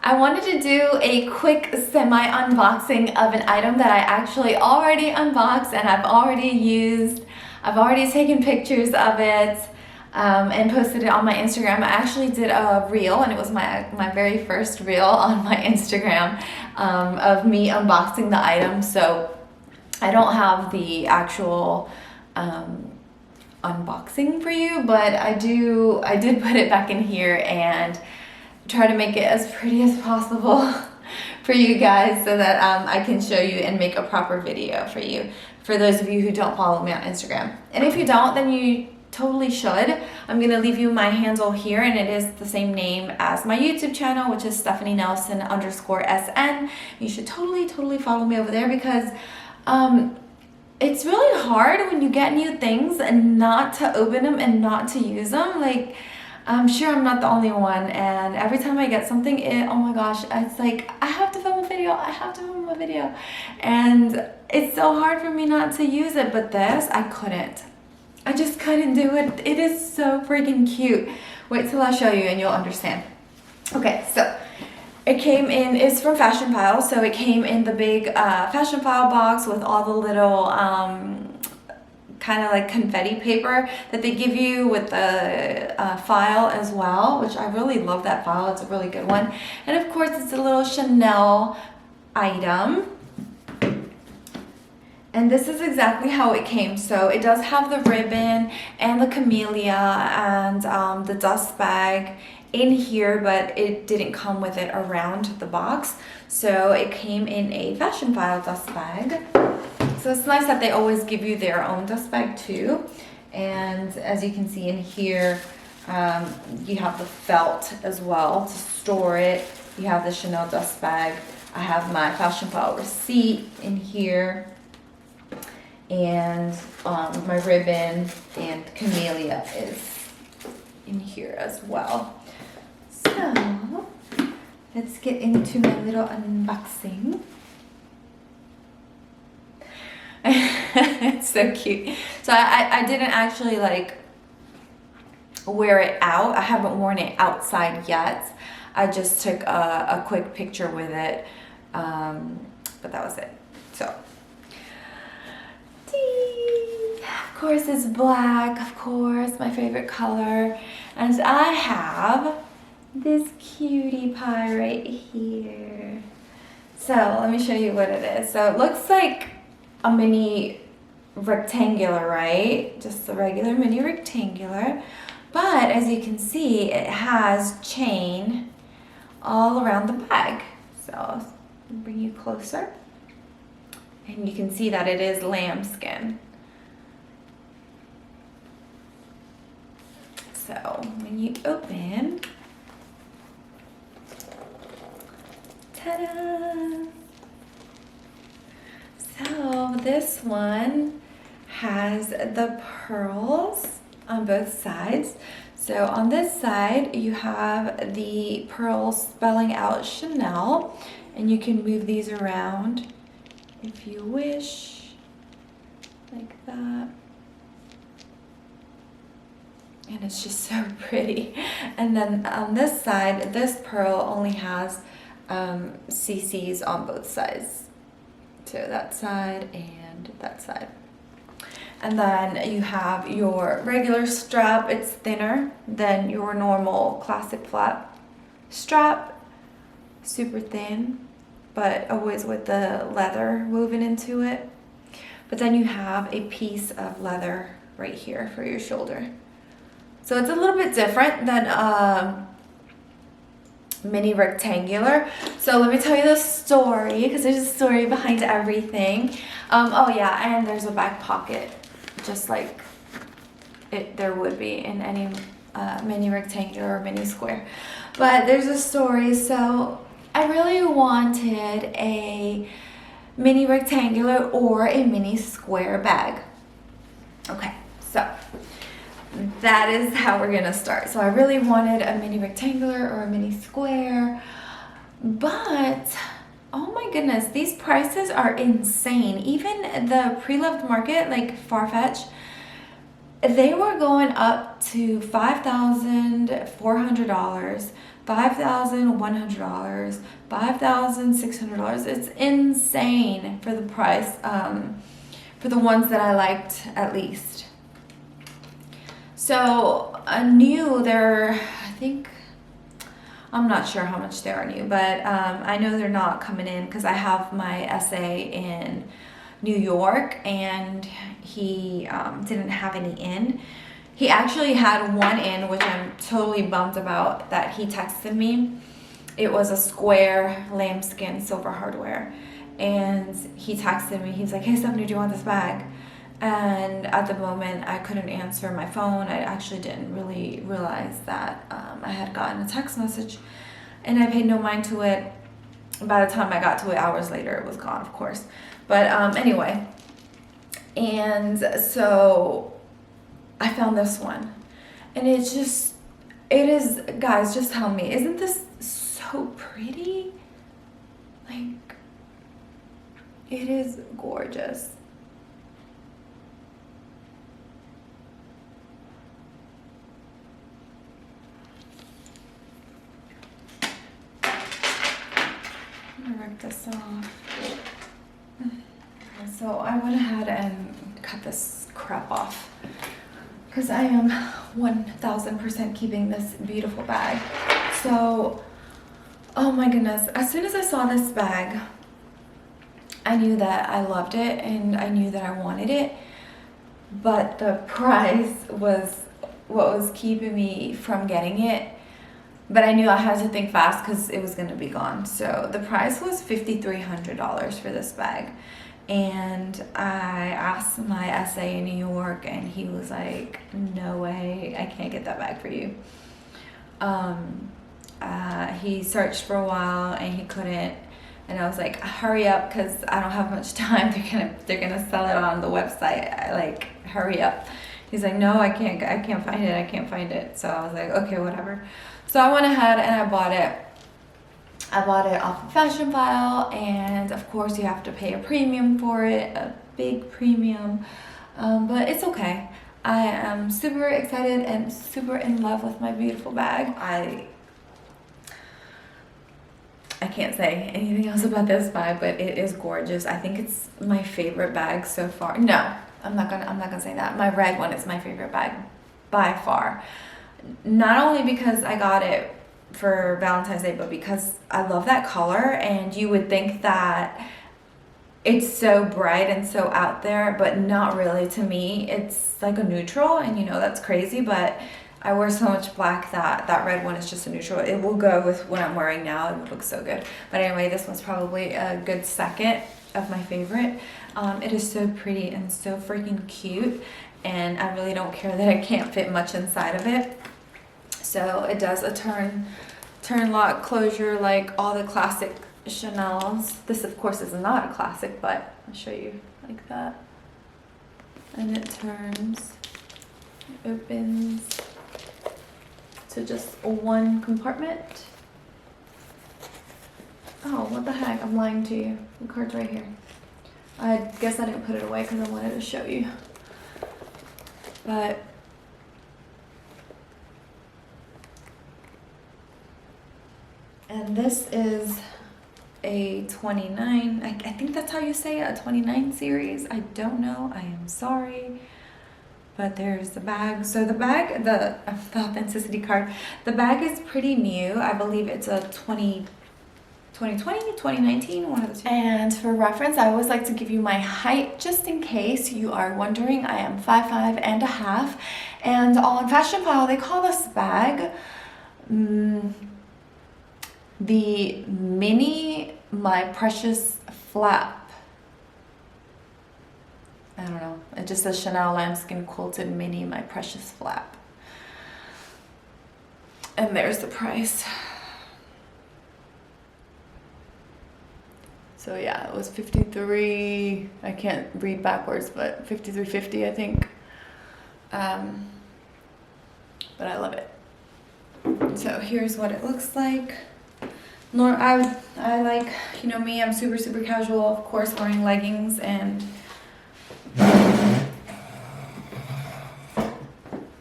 I wanted to do a quick semi-unboxing of an item that I actually already unboxed and I've already used. I've already taken pictures of it and posted it on my Instagram. I actually did a reel, and it was my very first reel on my Instagram of me unboxing the item. So I don't have the actual unboxing for you, but I did put it back in here and try to make it as pretty as possible for you guys so that I can show you and make a proper video for you, for those of you who don't follow me on Instagram. And if you don't, then you totally should. I'm gonna leave you my handle here, and it is the same name as my YouTube channel, which is StephanieNelson_SN. You should totally follow me over there, because it's really hard when you get new things and not to open them and not to use them. Like, I'm sure I'm not the only one, and every time I get something, oh my gosh, it's like, I have to film a video, and it's so hard for me not to use it. But this, I just couldn't do it. It is so freaking cute. Wait till I show you and you'll understand. Okay, so it came in, it's from Fashionphile, so it came in the big Fashionphile box with all the little kind of like confetti paper that they give you with the file as well, which I really love that file. It's a really good one. And of course, it's a little Chanel item. And this is exactly how it came. So it does have the ribbon and the camellia and the dust bag in here, but it didn't come with it around the box. So it came in a Fashionphile dust bag. So it's nice that they always give you their own dust bag too. And as you can see in here, you have the felt as well to store it. You have the Chanel dust bag. I have my Fashionphile receipt in here, and my ribbon and camellia is in here as well. So let's get into my little unboxing. It's so cute. So I didn't actually like wear it out. I haven't worn it outside yet. I just took a quick picture with it, but that was it. So of course it's black, of course, my favorite color. And I have this cutie pie right here. So let me show you what it is. So it looks like a mini rectangular, right? Just a regular mini rectangular. But as you can see, it has chain all around the bag. So I'll bring you closer. And you can see that it is lambskin. So when you open, ta-da! So this one has the pearls on both sides. So on this side, you have the pearls spelling out Chanel, and you can move these around if you wish, like that. And it's just so pretty. And then on this side, this pearl only has CCs on both sides. So that side and that side. And then you have your regular strap. It's thinner than your normal classic flat strap. Super thin, but always with the leather woven into it. But then you have a piece of leather right here for your shoulder. So it's a little bit different than mini rectangular. So let me tell you the story, because there's a story behind everything. Oh yeah, and there's a back pocket, just like there would be in any mini rectangular or mini square. But there's a story. So I really wanted a mini rectangular or a mini square bag. Okay, so that is how we're gonna start. So I really wanted a mini rectangular or a mini square, but oh my goodness, these prices are insane. Even the pre-loved market, like Farfetch, they were going up to $5,400 $5,100, $5,600. It's insane for the price, for the ones that I liked at least. So new, I think, I'm not sure how much they are new, but I know they're not coming in because I have my essay in New York and he didn't have any in. He actually had one in, which I'm totally bummed about, that he texted me. It was a square lambskin silver hardware. And he texted me, he's like, hey Stephanie, do you want this bag? And at the moment I couldn't answer my phone. I actually didn't really realize that I had gotten a text message, and I paid no mind to it. By the time I got to it, hours later, it was gone, of course. But anyway, and so I found this one, and it is, guys, just tell me, isn't this so pretty? Like, it is gorgeous. I'm gonna rip this off. So I went ahead and cut this crap off because I am 1000% keeping this beautiful bag. So, oh my goodness, as soon as I saw this bag, I knew that I loved it and I knew that I wanted it, but the price was what was keeping me from getting it. But I knew I had to think fast because it was going to be gone. So the price was $5,300 for this bag. And I asked my SA in New York, and he was like, no way, I can't get that bag for you. He searched for a while and he couldn't. And I was like, hurry up, because I don't have much time. They're gonna sell it on the website. Like, hurry up. He's like, no, I can't find it. So I was like, okay, whatever. So I went ahead and I bought it. I bought it off of Fashionphile, and of course you have to pay a premium for it, a big premium, but it's okay. I am super excited and super in love with my beautiful bag. I can't say anything else about this bag, but it is gorgeous. I think it's my favorite bag so far. No, I'm not gonna say that. My red one is my favorite bag by far. Not only because I got it for Valentine's Day, but because I love that color, and you would think that it's so bright and so out there, but not really. To me, it's like a neutral, and you know that's crazy, but I wear so much black that that red one is just a neutral. It will go with what I'm wearing now. It looks so good. But anyway, this one's probably a good second of my favorite. It is so pretty and so freaking cute, and I really don't care that I can't fit much inside of it. So it does a turn lock closure like all the classic Chanel's. This of course is not a classic, but I'll show you like that. And it turns, it opens to just one compartment. Oh, what the heck, I'm lying to you. The card's right here. I guess I didn't put it away because I wanted to show you. But and this is a 29, I think that's how you say it, a 29 series. I don't know, I am sorry. But there's the bag. So the bag, the authenticity card, the bag is pretty new. I believe it's a 2020, 2019, one of the two. And for reference, I always like to give you my height just in case you are wondering. I am 5'5" and a half. And on Fashionphile, they call this bag the mini My Precious Flap. I don't know. It just says Chanel Lambskin Quilted Mini My Precious Flap. And there's the price. So yeah, it was 53. I can't read backwards, but 53.50 I think. But I love it. So here's what it looks like. I like, you know me, I'm super casual, of course, wearing leggings and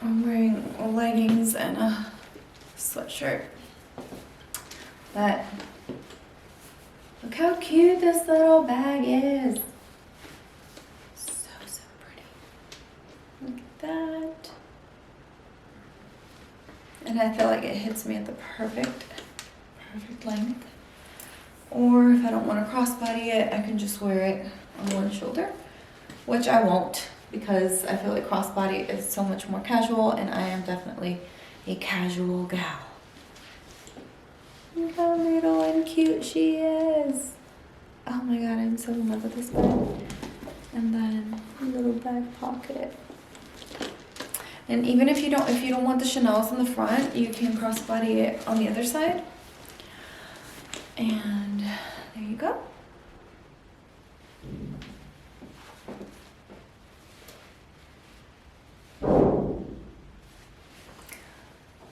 I'm wearing leggings and a sweatshirt. But look how cute this little bag is. So pretty. Look at that. And I feel like it hits me at the perfect length. Or if I don't want to crossbody it, I can just wear it on one shoulder, which I won't, because I feel like crossbody is so much more casual, and I am definitely a casual gal. Look how little and cute she is. Oh my god, I'm so in love with this bag. And then a little back pocket. And even if you don't want the Chanel's in the front, you can crossbody it on the other side. And there you go.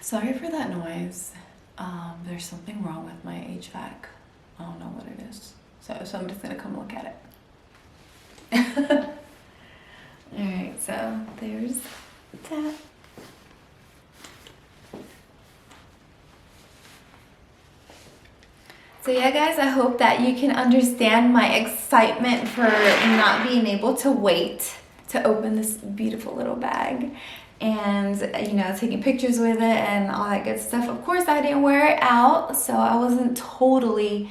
Sorry for that noise. There's something wrong with my HVAC. I don't know what it is. So I'm just gonna come look at it. Alright, so there's that. So yeah guys, I hope that you can understand my excitement for not being able to wait to open this beautiful little bag. And you know, taking pictures with it and all that good stuff. Of course, I didn't wear it out, so I wasn't totally,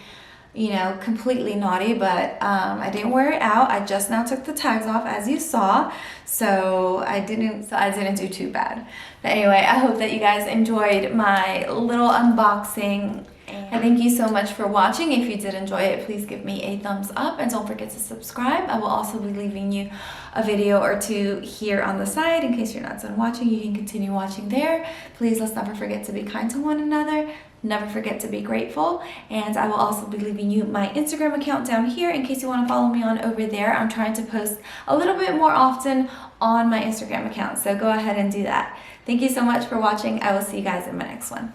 you know, completely naughty, but I didn't wear it out. I just now took the tags off, as you saw, so I didn't do too bad. But anyway, I hope that you guys enjoyed my little unboxing. And thank you so much for watching. If you did enjoy it, please give me a thumbs up and don't forget to subscribe. I will also be leaving you a video or two here on the side in case you're not done watching. You can continue watching there. Please, let's never forget to be kind to one another. Never forget to be grateful. And I will also be leaving you my Instagram account down here in case you want to follow me on over there. I'm trying to post a little bit more often on my Instagram account, so go ahead and do that. Thank you so much for watching. I will see you guys in my next one.